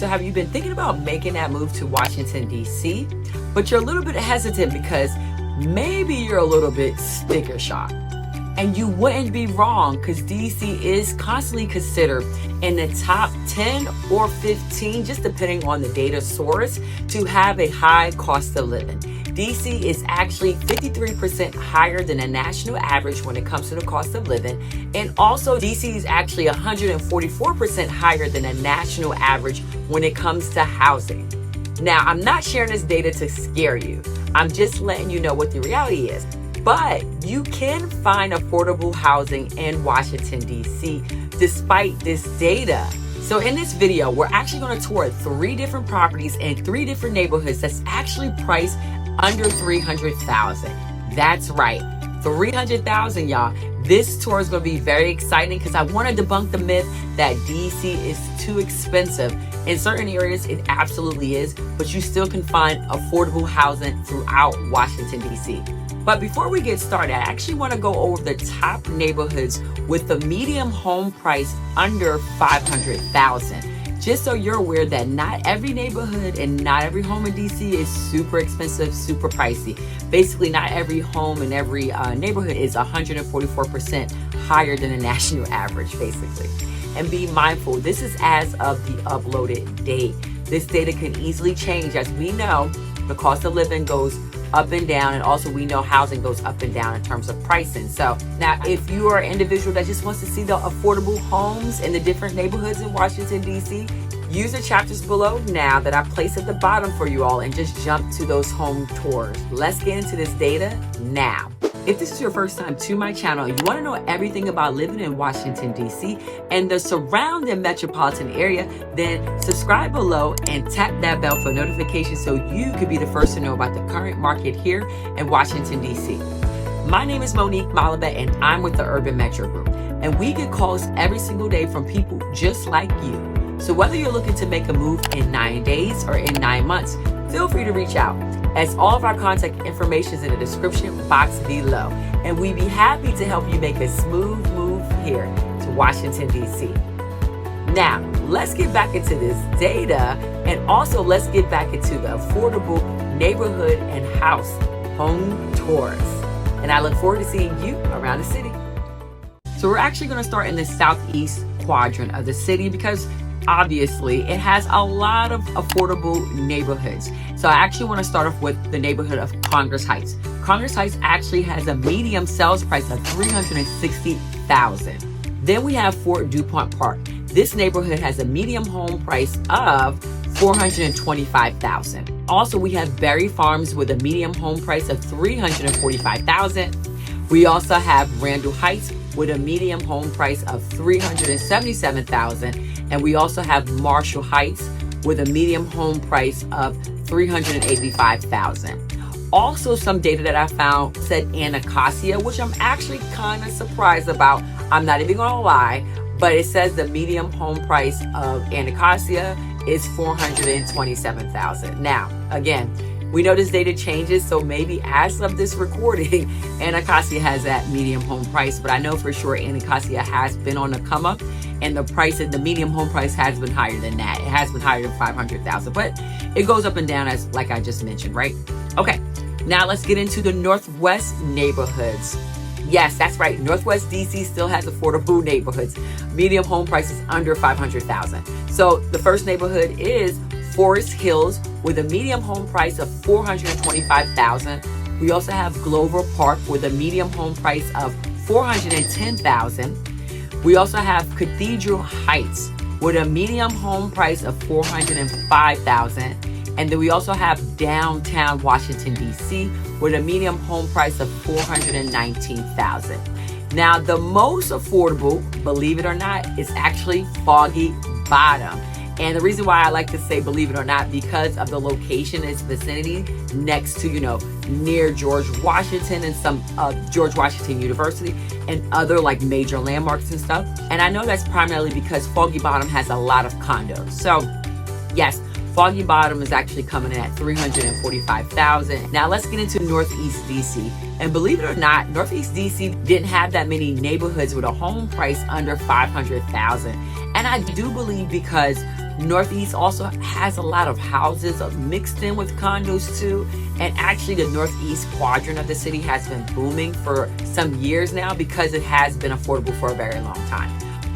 So have you been thinking about making that move to Washington, DC? But you're a little bit hesitant because maybe you're a little bit sticker shock. And you wouldn't be wrong, because DC is constantly considered in the top 10 or 15, just depending on the data source, to have a high cost of living. DC is actually 53% higher than the national average when it comes to the cost of living. And also DC is actually 144% higher than the national average when it comes to housing. Now, I'm not sharing this data to scare you. I'm just letting you know what the reality is. But you can find affordable housing in Washington, DC, despite this data. So in this video, we're actually going to tour 3 different properties in 3 different neighborhoods that's actually priced under $300,000. That's right, $300,000, y'all. This tour is going to be very exciting because I want to debunk the myth that DC is too expensive. In certain areas, it absolutely is, but you still can find affordable housing throughout Washington, DC. But before we get started, I actually want to go over the top neighborhoods with the median home price under $500,000. Just so you're aware that not every neighborhood and not every home in DC is super expensive, super pricey. Basically, not every home in every neighborhood is 144% higher than the national average, basically. And be mindful, this is as of the uploaded date. This data can easily change. As we know, the cost of living goes up and down, and also we know housing goes up and down in terms of pricing. So now, if you are an individual that just wants to see the affordable homes in the different neighborhoods in Washington, DC, use the chapters below now that I placed at the bottom for you all and just jump to those home tours. Let's get into this data now. If this is your first time to my channel, you want to know everything about living in Washington, DC and the surrounding metropolitan area, then subscribe below and tap that bell for notifications so you could be the first to know about the current market here in Washington, DC. My name is Monique Malabet and I'm with the Urban Metro Group. And we get calls every single day from people just like you. So whether you're looking to make a move in 9 days or in 9 months, feel free to reach out, as all of our contact information is in the description box below. And we'd be happy to help you make a smooth move here to Washington, DC. Now, let's get back into this data, and also let's get back into the affordable neighborhood and house home tours. And I look forward to seeing you around the city. So we're actually going to start in the southeast quadrant of the city because obviously it has a lot of affordable neighborhoods. So I actually want to start off with the neighborhood of Congress Heights. Congress Heights actually has a median sales price of $360,000. Then we have Fort DuPont Park. This neighborhood has a median home price of $425,000. Also, we have Berry Farms with a median home price of $345,000. We also have Randall Heights with a median home price of $377,000. And we also have Marshall Heights with a median home price of $385,000. Also, some data that I found said Anacostia, which I'm actually kind of surprised about. I'm not even gonna lie, but it says the median home price of Anacostia is $427,000. Now, again, we know this data changes, so maybe as of this recording, Anacostia has that medium home price, but I know for sure Anacostia has been on the come up, and the price of the medium home price has been higher than that. It has been higher than $500,000, but it goes up and down, as like I just mentioned, right? Okay, now let's get into the Northwest neighborhoods. Yes, that's right. Northwest DC still has affordable neighborhoods. Medium home prices under $500,000. So the first neighborhood is Forest Hills with a medium home price of $425,000. We also have Glover Park with a medium home price of $410,000. We also have Cathedral Heights with a medium home price of $405,000. And then we also have downtown Washington, DC with a medium home price of $419,000. Now, the most affordable, believe it or not, is actually Foggy Bottom. And the reason why I like to say believe it or not, because of the location, its vicinity next to, near George Washington and some George Washington University and other like major landmarks and stuff. And I know that's primarily because Foggy Bottom has a lot of condos. So yes, Foggy Bottom is actually coming in at $345,000. Now let's get into Northeast DC. And believe it or not, Northeast DC didn't have that many neighborhoods with a home price under $500,000. And I do believe because Northeast also has a lot of houses mixed in with condos too. And actually the Northeast quadrant of the city has been booming for some years now because it has been affordable for a very long time.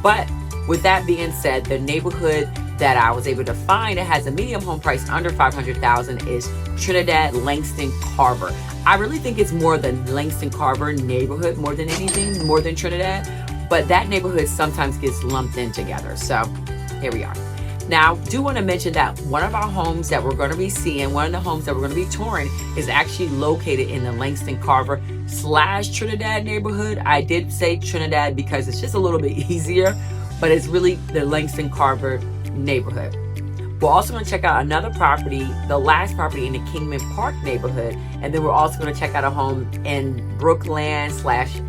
But with that being said, the neighborhood that I was able to find that has a medium home price under $500,000 is Trinidad Langston Carver. I really think it's more the Langston Carver neighborhood more than anything, more than Trinidad. But that neighborhood sometimes gets lumped in together. So here we are. Now, I do want to mention that one of our homes that we're going to be seeing, one of the homes that we're going to be touring, is actually located in the Langston Carver / Trinidad neighborhood. I did say Trinidad because it's just a little bit easier, but it's really the Langston Carver neighborhood. We're also going to check out another property, the last property in the Kingman Park neighborhood, and then we're also going to check out a home in Brookland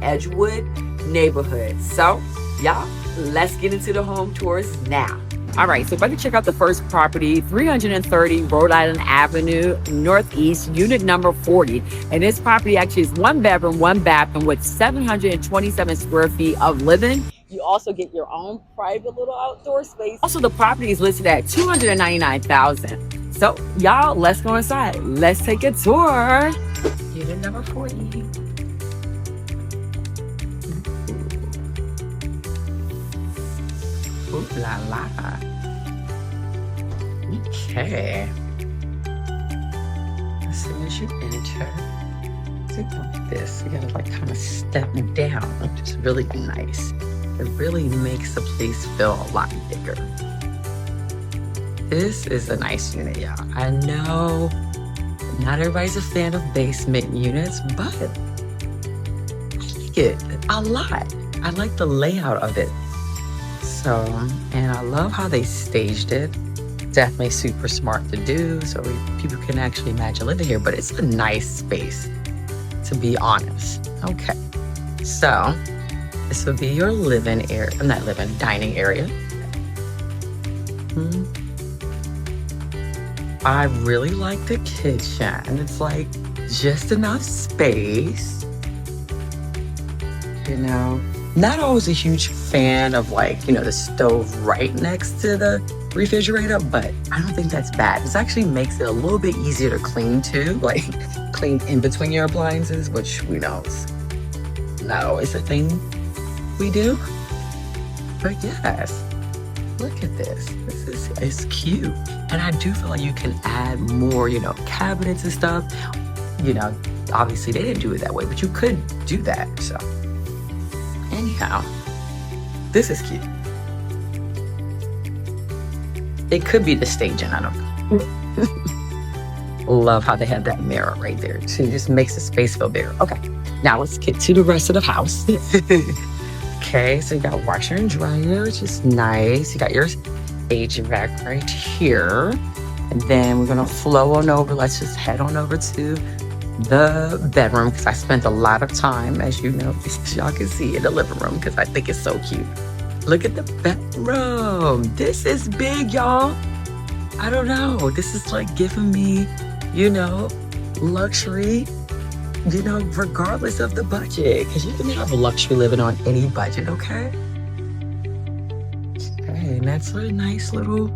/ Edgewood neighborhood. So, y'all, let's get into the home tours now. All right, so if I can check out the first property, 330 Rhode Island Avenue, Northeast, unit number 40. And this property actually is 1 bedroom, 1 bathroom with 727 square feet of living. You also get your own private little outdoor space. Also, the property is listed at $299,000. So, y'all, let's go inside. Let's take a tour. Unit number 40. Ooh la la. Okay. As soon as you enter, something like this, you gotta like kind of step down, which is really nice. It really makes the place feel a lot bigger. This is a nice unit, y'all. I know not everybody's a fan of basement units, but I like it a lot. I like the layout of it. So, and I love how they staged it. Definitely super smart to do, so people can actually imagine living here, but it's a nice space, to be honest. Okay, so this will be your living area, dining area. I really like the kitchen. It's like just enough space, you know. Not always a huge fan of like, the stove right next to the refrigerator, but I don't think that's bad. This actually makes it a little bit easier to clean too, like clean in between your appliances, which we know is not always a thing we do. But yes, look at this. It's cute. And I do feel like you can add more, cabinets and stuff. Obviously they didn't do it that way, but you could do that, so. Anyhow, this is cute. It could be the staging, I don't know. Love how they have that mirror right there too. It just makes the space feel bigger. Okay, now let's get to the rest of the house. Okay, so you got washer and dryer, which is nice. You got your HVAC right here. And then we're gonna flow on over. Let's just head on over to the bedroom, because I spent a lot of time, as you know, as y'all can see, in the living room, because I think it's so cute. Look at the bedroom. This is big, y'all. I don't know. This is like giving me, luxury, regardless of the budget, because you can have a luxury living on any budget, okay? Okay, and that's a nice little,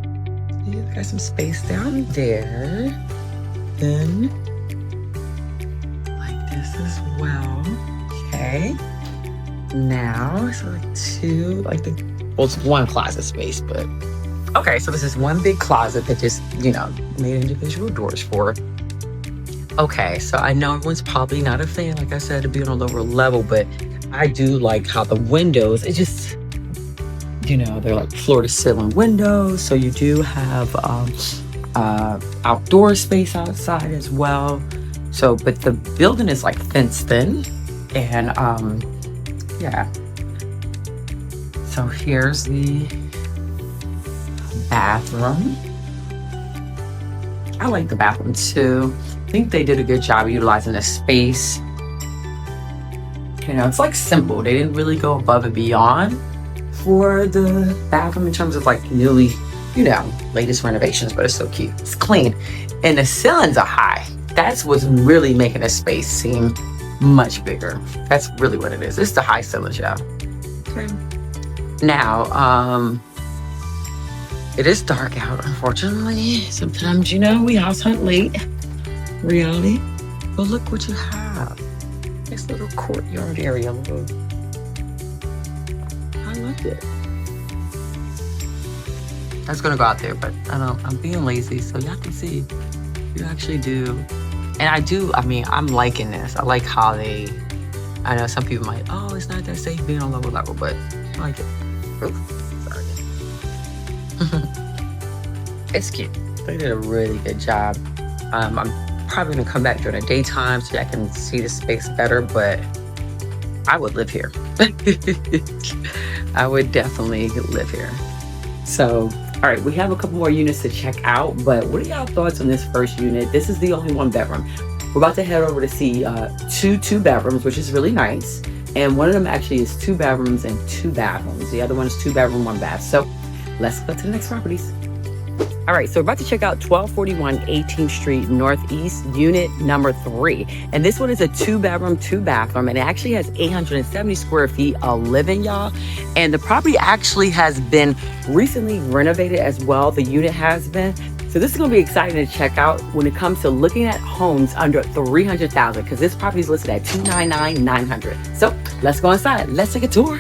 got some space down there. Then as well. Okay. Now, so like it's one closet space, but okay, so this is one big closet that just, made individual doors for. Okay, so I know everyone's probably not a fan, like I said, to be on a lower level, but I do like how the windows, it just, they're like floor to ceiling windows, so you do have outdoor space outside as well. So, but the building is like fenced in, and yeah. So here's the bathroom. I like the bathroom too. I think they did a good job of utilizing the space. It's like simple. They didn't really go above and beyond for the bathroom in terms of like newly, latest renovations, but it's so cute. It's clean, and the ceilings are high. That's what's really making the space seem much bigger. That's really what it is. It's the high ceilings, y'all. Okay. Now, It is dark out, unfortunately. Sometimes, you know, we house hunt late. Reality. But look what you have. This little courtyard area. Look. I like it. I was gonna go out there, but I'm being lazy, so y'all can see. You actually do. And I mean, I'm liking this. I like how I know some people might, oh, it's not that safe being on lower level, but I like it. Oops, sorry. It's cute. They did a really good job. I'm probably gonna come back during the daytime so I can see the space better, but I would live here. I would definitely live here. So, all right, we have a couple more units to check out, but what are y'all thoughts on this first unit? This is the only 1 bedroom. We're about to head over to see two bedrooms, which is really nice. And one of them actually is 2 bedrooms and 2 bathrooms. The other one is 2 bedroom, 1 bath. So let's go to the next properties. All right, so we're about to check out 1241 18th Street Northeast, unit number 3. And this one is a 2 bedroom, 2 bathroom, and it actually has 870 square feet of living, y'all. And the property actually has been recently renovated as well. The unit has been. So this is gonna be exciting to check out when it comes to looking at homes under $300,000, because this property is listed at $299,900. So let's go inside. Let's take a tour.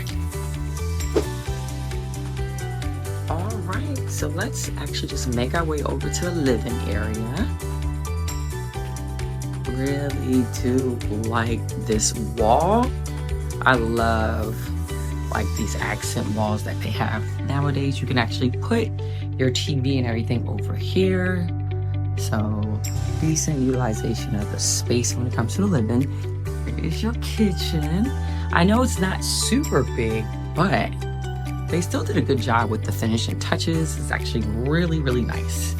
So let's actually just make our way over to the living area. Really do like this wall. I love like these accent walls that they have nowadays. You can actually put your TV and everything over here. So decent utilization of the space when it comes to the living. Here's your kitchen. I know it's not super big, but they still did a good job with the finishing touches. It's actually really, really nice.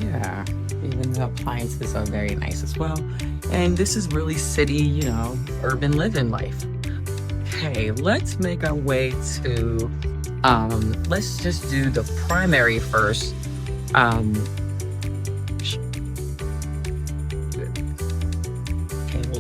Yeah, even the appliances are very nice as well. And this is really city, you know, urban living life. Okay, let's make our way to, let's just do the primary first.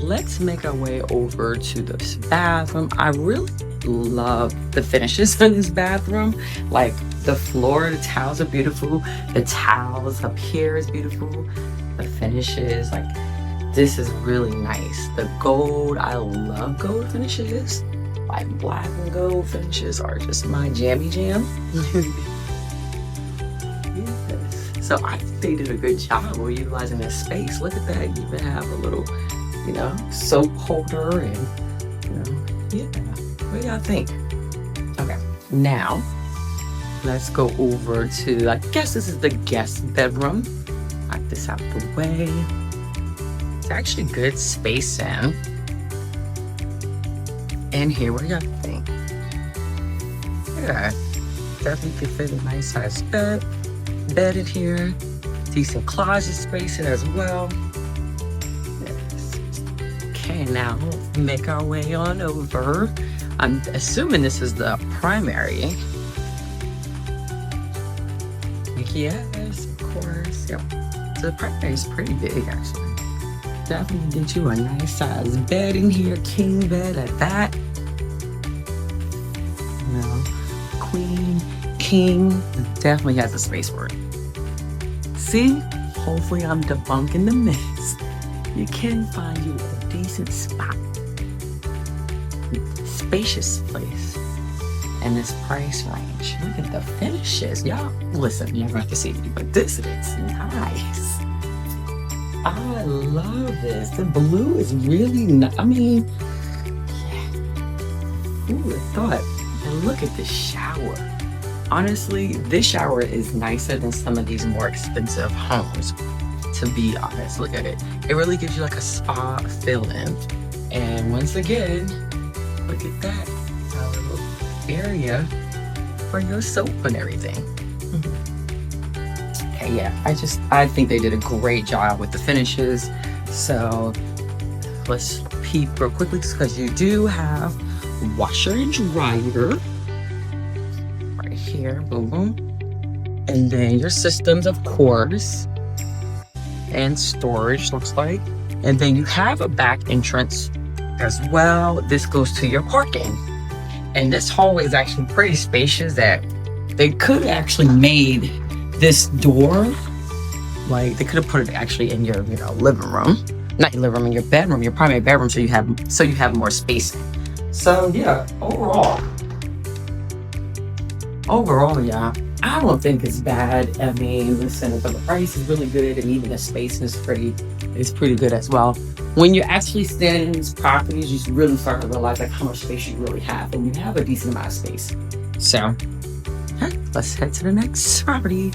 Let's make our way over to this bathroom. I really love the finishes in this bathroom. Like the floor, the towels are beautiful. The towels up here is beautiful. The finishes, like this is really nice. The gold, I love gold finishes. Like black and gold finishes are just my jammy jam. Yes. So I think they did a good job of utilizing this space. Look at that, you even have a little, you know, soap holder and, you know, yeah. What do y'all think? Okay, now let's go over to, I guess this is the guest bedroom. Knock this out the way. It's actually good spacing. And here, what do y'all think? Yeah, definitely could fit a nice size bed in here. Decent closet spacing as well. Okay, now make our way on over. I'm assuming this is the primary. Yes, of course. Yep. So the primary is pretty big, actually. Definitely get you a nice size bed in here, king bed at that. You know, queen, king, definitely has a space for it. See, hopefully I'm debunking the myths. You can find you a decent spot, spacious place, in this price range. Look at the finishes, y'all. Listen, you're about to see me, but this is nice. I love this. The blue is really nice. I mean, yeah. Who would have thought? And look at the shower. Honestly, this shower is nicer than some of these more expensive homes. To be honest, look at it. It really gives you like a spa feeling. And once again, look at that. A little area for your soap and everything. Okay, yeah, I think they did a great job with the finishes. So let's peep real quickly because you do have washer and dryer right here, boom. And then your systems, of course. And storage, looks like. And then you have a back entrance as well. This goes to your parking. And this hallway is actually pretty spacious that they could have actually made this door, like they could have put it actually in your, living room. Not your living room, in your bedroom, your primary bedroom, so you have more space. So yeah, overall, yeah, I don't think it's bad. I mean, listen, but the price is really good, and even the space is pretty good as well. When you're actually standing in these properties, you just really start to realize like how much space you really have, and you have a decent amount of space. So, let's head to the next property.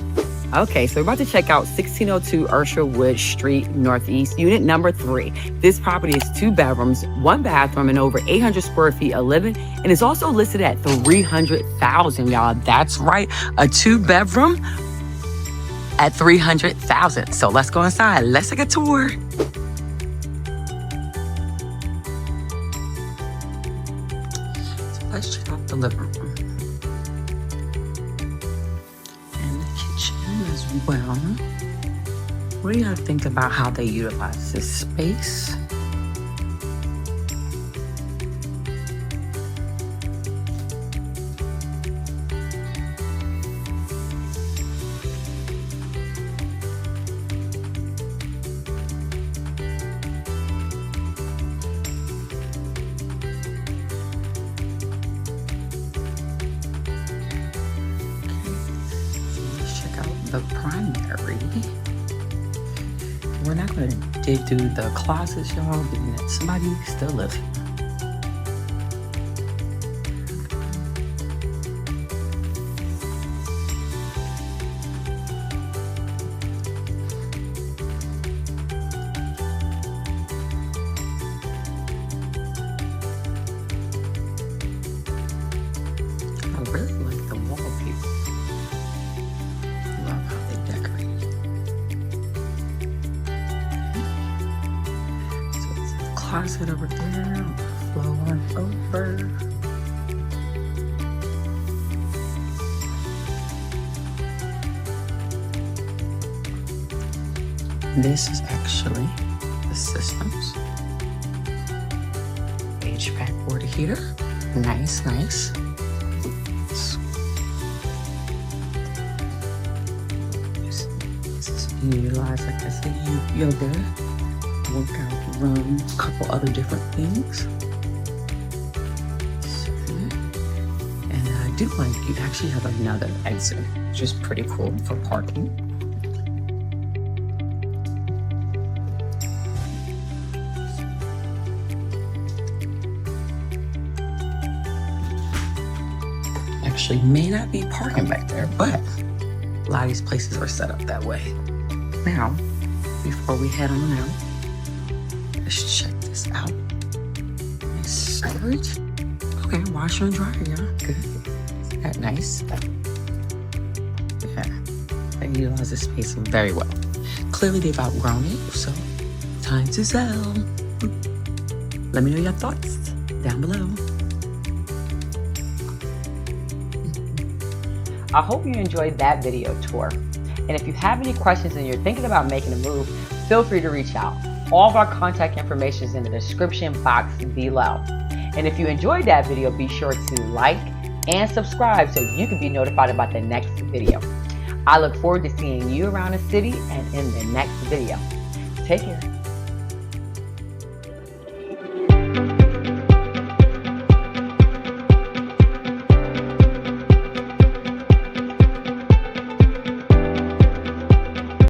Okay, so we're about to check out 1602 Ursherwood Street Northeast, unit number 3. This property is 2 bedrooms, 1 bathroom, and over 800 square feet of living, and is also listed at $300,000, y'all. That's right, a 2-bedroom at $300,000. So let's go inside. Let's take a tour. So let's check out the living room. Well, what do you gotta think about how they utilize this space? The primary. We're not going to dig through the closets, y'all, but somebody still lives here. I really like the wallpaper. Closet over there, flow on over. This is actually the systems. HVAC water heater, nice. This is being utilized, like I said, yoga, workout room, a couple other different things. And I do like you actually have another exit, which is pretty cool for parking. Actually, may not be parking back there, but a lot of these places are set up that way. Now, before we head on out, let's check this out. Nice storage. Okay, washer and dryer, yeah. Good. Isn't that nice? Yeah. They utilize this space very well. Clearly, they've outgrown it, so time to sell. Let me know your thoughts down below. I hope you enjoyed that video tour. And if you have any questions and you're thinking about making a move, feel free to reach out. All of our contact information is in the description box below. And if you enjoyed that video, be sure to like and subscribe so you can be notified about the next video. I look forward to seeing you around the city and in the next video. Take care.